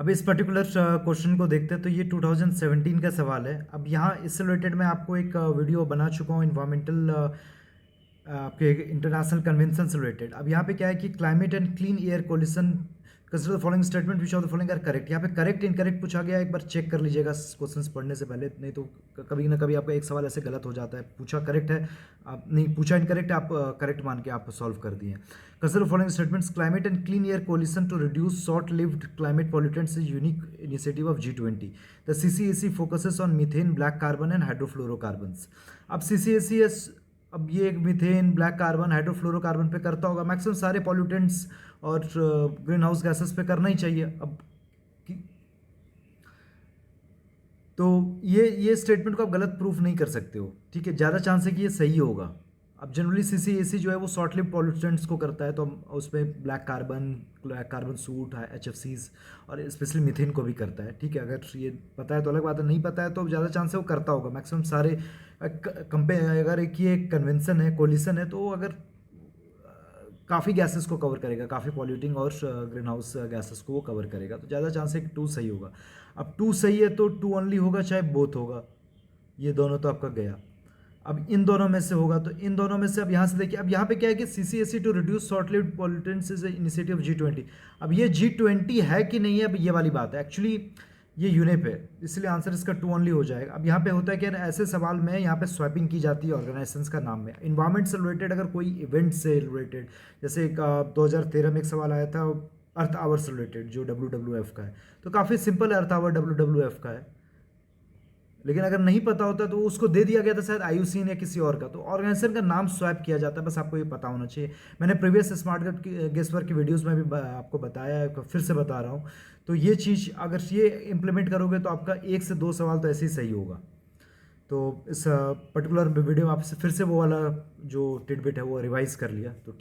अब इस particular question को देखते हैं तो ये 2017 का सवाल है। अब यहाँ इससे रिलेटेड मैं आपको एक वीडियो बना चुका हूँ इन्वायरमेंटल आपके इंटरनेशनल कन्वेंशन से रिलेटेड। अब यहाँ पे क्या है कि climate and clean air coalition consider the following statement which of the following are correct. यहाँ पे करेक्ट इनकरेक्ट पूछा गया है, एक बार चेक कर लीजिएगा क्वेश्चंस पढ़ने से पहले, नहीं तो कभी ना कभी आपका एक सवाल ऐसे गलत हो जाता है। पूछा करेक्ट है, आप नहीं पूछा इनकरेक्ट है, आप करेक्ट मान के आप सॉल्व कर दिए। Consider following statements, climate and clean air coalition to reduce short lived climate pollutants is unique initiative of G20। The CCAC focuses on methane, black carbon and hydrofluorocarbons. अब CCAC अब ये एक methane, black carbon, hydrofluorocarbon पे करता होगा, maximum सारे pollutants और green house gases पे करना ही चाहिए। अब तो ये स्टेटमेंट को आप गलत प्रूफ नहीं कर सकते हो, ठीक है। ज़्यादा चांस है कि ये सही होगा। अब जनरली CCAC जो है वो शॉर्ट लिव पॉल्यूटेंट्स को करता है, तो हम उसमें ब्लैक कार्बन सूट, HFCs और स्पेशली मीथेन को भी करता है, ठीक है। अगर ये पता है तो अलग बात है, नहीं पता है तो ज़्यादा चांस है वो करता होगा। मैक्सिमम सारे अगर एक ये कन्वेंशन है, कोलिशन है, तो अगर काफ़ी गैसेस को कवर करेगा, काफ़ी पॉल्यूटिंग और ग्रीन हाउस गैसेस को वो कवर करेगा, तो ज़्यादा चांस है कि 2 सही होगा। अब 2 सही है तो 2 ओनली होगा, चाहे बोथ होगा, ये दोनों तो आपका गया। अब इन दोनों में से होगा, तो इन दोनों में से अब यहाँ से देखिए, अब यहाँ पे क्या है कि CCAC to reduce short lived pollutants is initiative of G20। अब ये G20 है कि नहीं है, अब ये वाली बात है। एक्चुअली ये यूनेप है, इसलिए आंसर इसका 2 ओनली हो जाएगा। अब यहाँ पे होता है कि ऐसे सवाल में यहाँ पे स्वैपिंग की जाती है ऑर्गेनाइजेशंस का नाम में। इन्वायरमेंट से रिलेटेड अगर कोई इवेंट से रिलेटेड, जैसे एक 2013 में एक सवाल आया था अर्थ आवर से रिलेटेड जो WWF का है, तो काफ़ी सिंपल है, अर्थ आवर WWF का है। लेकिन अगर नहीं पता होता तो उसको दे दिया गया था शायद IUCN या किसी और का, तो ऑर्गेनाइजेशन का नाम स्वैप किया जाता है, बस आपको ये पता होना चाहिए। मैंने प्रीवियस स्मार्ट गेस वर्क की वीडियोस में भी आपको बताया है, फिर से बता रहा हूँ। तो ये चीज़ अगर ये इम्प्लीमेंट करोगे तो आपका 1 से 2 सवाल तो ऐसे ही सही होगा। तो इस पर्टिकुलर वीडियो में आपसे फिर से वो वाला जो टिडबिट है वो रिवाइज कर लिया, तो ठीक।